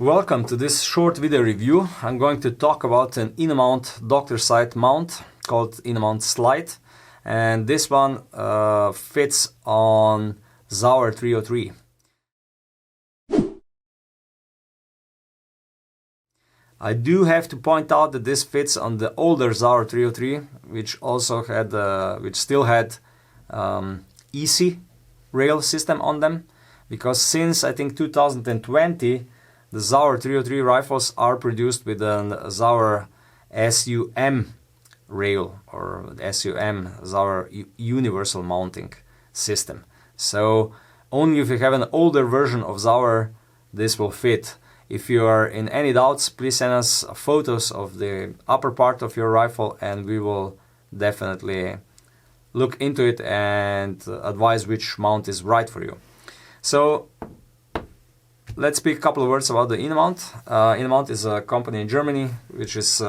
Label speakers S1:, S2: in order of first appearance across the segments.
S1: Welcome to this short video review. I'm going to talk about an INNOmount Docter site mount called INNOmount Slide, and this one fits on Sauer 303. I do have to point out that this fits on the older Sauer 303, which still had easy rail system on them, because since I think 2020 the Sauer 303 rifles are produced with a Sauer SUM rail, or SUM, Sauer Universal Mounting System. So only if you have an older version of Sauer, this will fit. If you are in any doubts, please send us photos of the upper part of your rifle and we will definitely look into it and advise which mount is right for you. So let's speak a couple of words about the INNOmount. INNOmount is a company in Germany, which is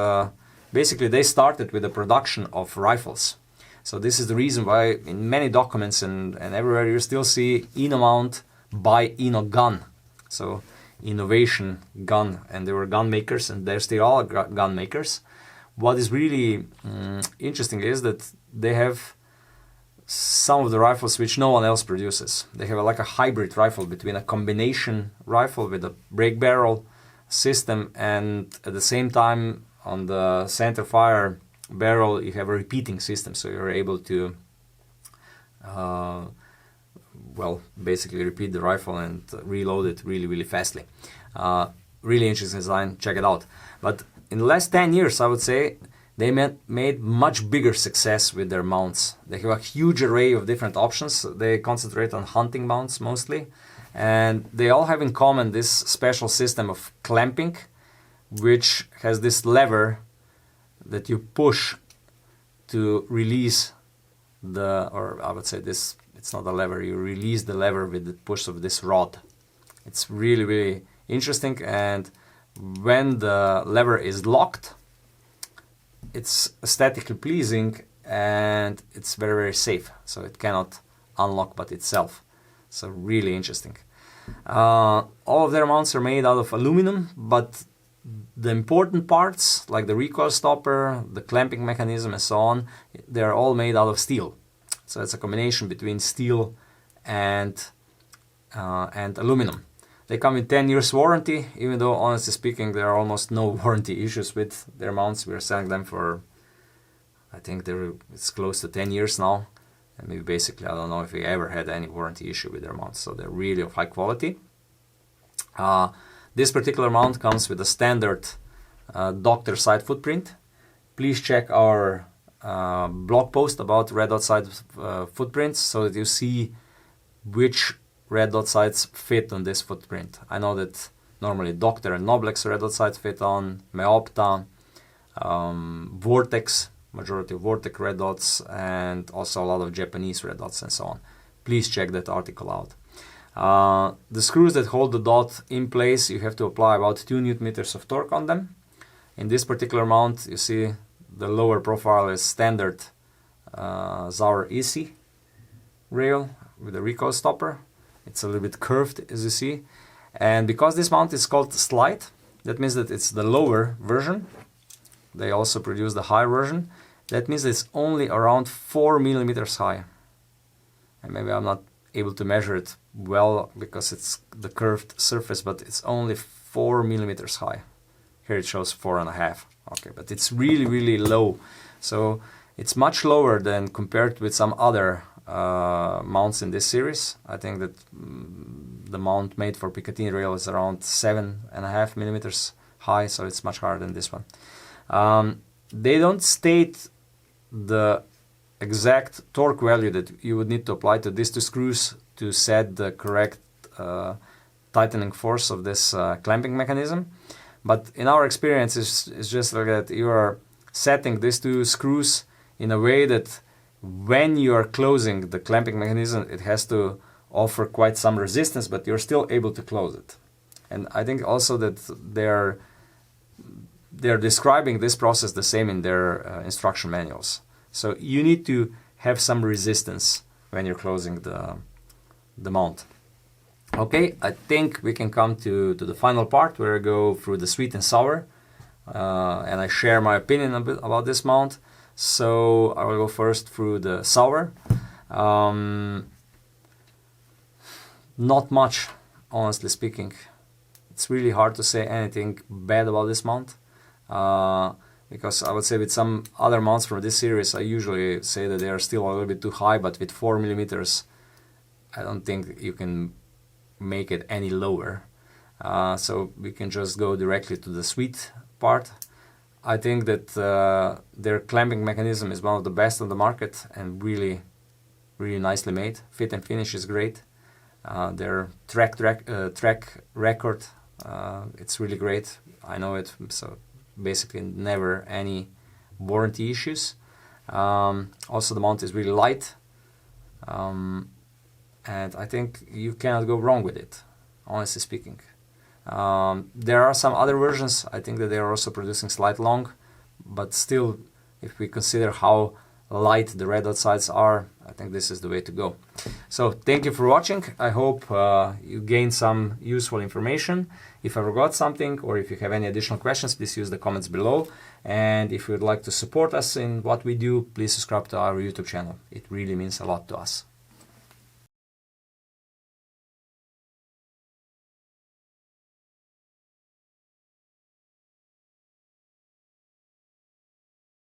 S1: basically they started with the production of rifles. So this is the reason why in many documents and everywhere you still see INNOmount by INNOgun. So innovation gun, and they were gun makers and they're still all gun makers. What is really interesting is that they have some of the rifles which no one else produces. They have like a hybrid rifle between a combination rifle with a break barrel system, and at the same time on the center fire barrel you have a repeating system, so you're able to basically repeat the rifle and reload it really fastly. Really interesting design, check it out. But in the last 10 years I would say they made much bigger success with their mounts. They have a huge array of different options. They concentrate on hunting mounts mostly, and they all have in common this special system of clamping, which has this lever that you push to release it's not a lever, you release the lever with the push of this rod. It's really interesting, and when the lever is locked, it's aesthetically pleasing and it's very safe, so it cannot unlock but itself. So really interesting. All of their mounts are made out of aluminum, but the important parts like the recoil stopper, the clamping mechanism and so on, they're all made out of steel. So it's a combination between steel and aluminum. They come with 10 years warranty, even though honestly speaking there are almost no warranty issues with their mounts. We are selling them for, I think it's close to 10 years now, and maybe basically I don't know if we ever had any warranty issue with their mounts, so they're really of high quality. This particular mount comes with a standard Docter side footprint. Please check our blog post about red dot side footprints so that you see which red dot sights fit on this footprint. I know that normally Docter and Noblex red dot sights fit on, Meopta, Vortex, majority of Vortex red dots, and also a lot of Japanese red dots and so on. Please check that article out. The screws that hold the dot in place, you have to apply about 2 Nm of torque on them. In this particular mount, you see the lower profile is standard Sauer Easy rail with a recoil stopper. It's a little bit curved, as you see, and because this mount is called Slide, that means that it's the lower version. They also produce the higher version. That means it's only around 4 mm high, and maybe I'm not able to measure it well because it's the curved surface, but it's only 4 mm high. Here it shows 4.5. Okay, but it's really low, so it's much lower than compared with some other mounts in this series. I think that the mount made for Picatinny rail is around 7.5 mm high, so it's much higher than this one. They don't state the exact torque value that you would need to apply to these two screws to set the correct tightening force of this clamping mechanism. But in our experience, it's just like that you are setting these two screws in a way that when you are closing the clamping mechanism, it has to offer quite some resistance, but you're still able to close it. And I think also that they're describing this process the same in their instruction manuals. So you need to have some resistance when you're closing the mount. Okay, I think we can come to the final part where I go through the sweet and sour, and I share my opinion a bit about this mount. So I will go first through the sour. Not much, honestly speaking. It's really hard to say anything bad about this mount, because I would say with some other mounts from this series, I usually say that they are still a little bit too high, but with 4 millimeters, I don't think you can make it any lower. So we can just go directly to the sweet part. I think that their clamping mechanism is one of the best on the market and really nicely made. Fit and finish is great. Their track record, it's really great. I know it, so basically never any warranty issues. Also the mount is really light, and I think you cannot go wrong with it, honestly speaking. There are some other versions. I think that they are also producing slight long, but still, if we consider how light the red dot sights are, I think this is the way to go. So thank you for watching. I hope you gained some useful information. If I forgot something or if you have any additional questions, please use the comments below. And if you would like to support us in what we do, please subscribe to our YouTube channel. It really means a lot to us.